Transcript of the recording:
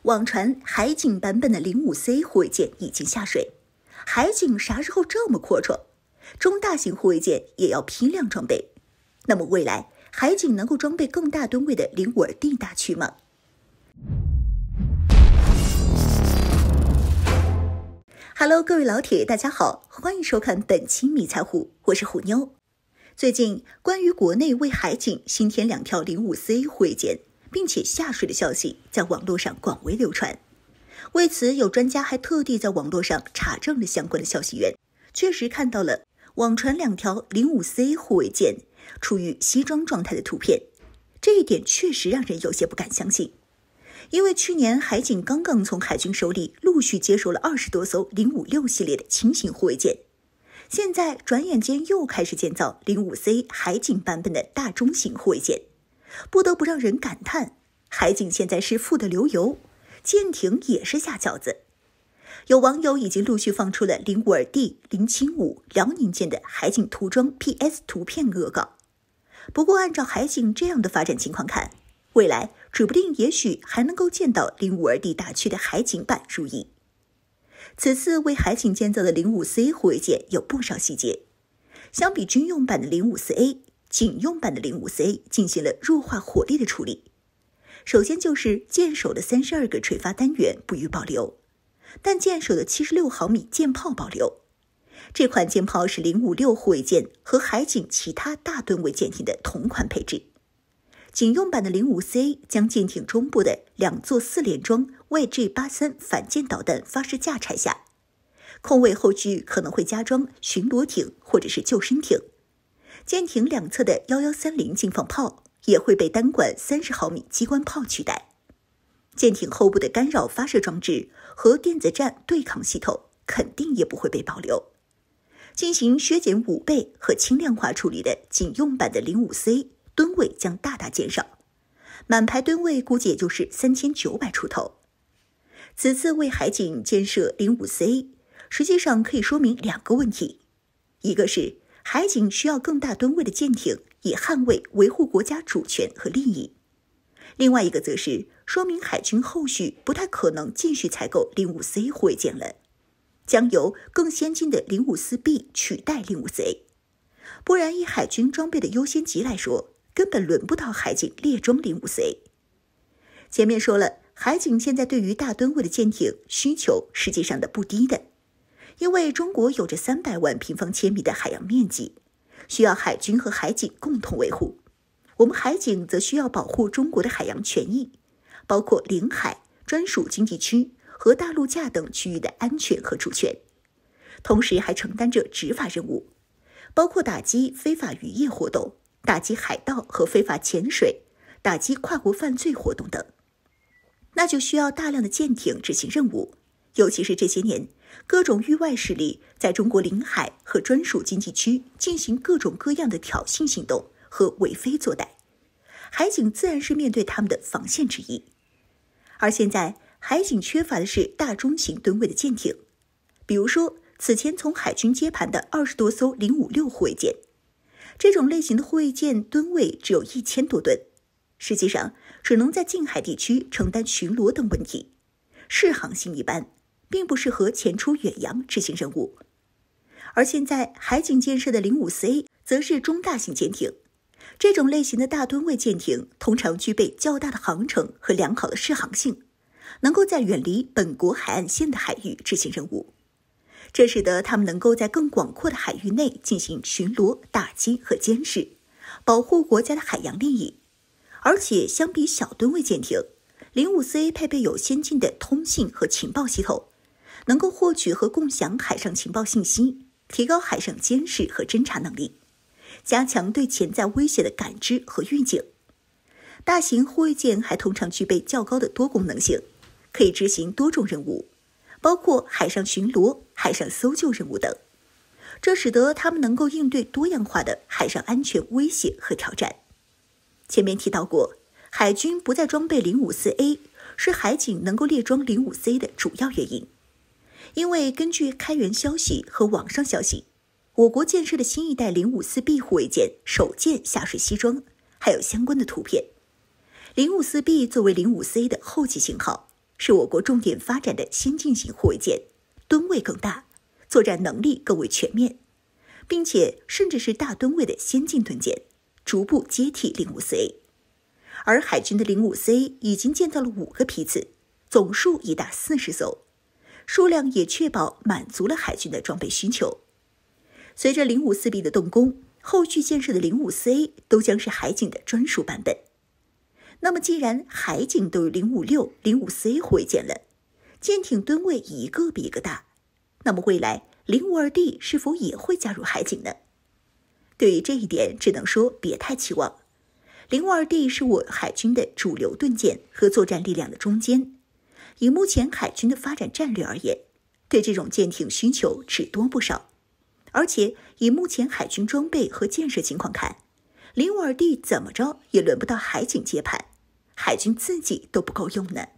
网传海警版本的05C 护卫舰已经下水，海警啥时候这么阔绰？中大型护卫舰也要批量装备。那么未来海警能够装备更大吨位的02D 大驱吗？Hello， 各位老铁，大家好，欢迎收看本期迷彩虎，我是虎妞。最近关于国内为海警新添2条05C 护卫舰，并且下水的消息在网络上广为流传。为此，有专家还特地在网络上查证了相关的消息源，确实看到了网传2条05C 护卫舰处于西装状态的图片，这一点确实让人有些不敢相信。因为去年海警刚刚从海军手里陆续接收了20多艘056系列的轻型护卫舰，现在转眼间又开始建造05C 海警版本的大中型护卫舰，不得不让人感叹，海警现在是富得流油，舰艇也是下饺子。有网友已经陆续放出了02D、075辽宁舰的海警涂装 PS 图片恶搞。不过按照海警这样的发展情况看，未来指不定也许还能够见到052D 大驱的海警版入役。此次为海警建造的05C 护卫舰有不少细节，相比军用版的054A，警用版的054A进行了弱化火力的处理。首先就是舰首的32个垂发单元不予保留，但舰首的76毫米舰炮保留。这款舰炮是056护卫舰和海警其他大吨位舰艇的同款配置。警用版的05C 将舰艇中部的2座4连装 YG83 反舰导弹发射架拆下，空位后续可能会加装巡逻艇或者是救生艇。舰艇两侧的1130近防炮也会被单管30毫米机关炮取代。舰艇后部的干扰发射装置和电子战对抗系统肯定也不会被保留。进行削减5倍和轻量化处理的警用版的05C吨位将大大减少，满排吨位估计也就是3900出头。此次为海警建设05C，实际上可以说明2个问题，一个是海警需要更大吨位的舰艇，以捍卫维护国家主权和利益；另外一个则是说明海军后续不太可能继续采购05C 护卫舰了，将由更先进的054B 取代054A。不然以海军装备的优先级来说，根本轮不到海警列装054A。前面说了，海警现在对于大吨位的舰艇需求实际上的不低的，因为中国有着300万平方千米的海洋面积，需要海军和海警共同维护。我们海警则需要保护中国的海洋权益，包括领海、专属经济区和大陆架等区域的安全和主权，同时还承担着执法任务，包括打击非法渔业活动、打击海盗和非法潜水、打击跨国犯罪活动等。那就需要大量的舰艇执行任务，尤其是这些年各种域外势力在中国领海和专属经济区进行各种各样的挑衅行动和为非作歹，海警自然是面对他们的防线之一。而现在海警缺乏的是大中型吨位的舰艇，比如说此前从海军接盘的20多艘056护卫舰，这种类型的护卫舰吨位只有1000多吨，实际上只能在近海地区承担巡逻等问题，适航性一般，并不适合前出远洋执行任务。而现在海警建设的05C 则是中大型舰艇，这种类型的大吨位舰艇通常具备较大的航程和良好的适航性，能够在远离本国海岸线的海域执行任务，这使得他们能够在更广阔的海域内进行巡逻、打击和监视，保护国家的海洋利益。而且相比小吨位舰艇，05C 配备有先进的通信和情报系统，能够获取和共享海上情报信息，提高海上监视和侦察能力，加强对潜在威胁的感知和预警。大型护卫舰还通常具备较高的多功能性，可以执行多种任务，包括海上巡逻、海上搜救任务等，这使得他们能够应对多样化的海上安全威胁和挑战。前面提到过，海军不再装备054A是海警能够列装05C 的主要原因。因为根据开源消息和网上消息，我国建设的新一代054B 护卫舰首舰下水西装，还有相关的图片。054B 作为054A的后继型号，是我国重点发展的先进型护卫舰，吨位更大，作战能力更为全面，并且甚至是大吨位的先进盾舰，逐步接替04A。而海军的05C 已经建造了5个批次，总数已达40艘，数量也确保满足了海军的装备需求。随着054B 的动工，后续建设的054A 都将是海警的专属版本。那么既然海警都有056、054A 护卫舰了，舰艇吨位一个比一个大，那么未来052D 是否也会加入海警呢？对于这一点，只能说别太期望。052D 是我海军的主流盾舰和作战力量的中坚。以目前海军的发展战略而言，对这种舰艇需求只多不少。而且以目前海军装备和建设情况看，052D 怎么着也轮不到海警接盘，海军自己都不够用呢。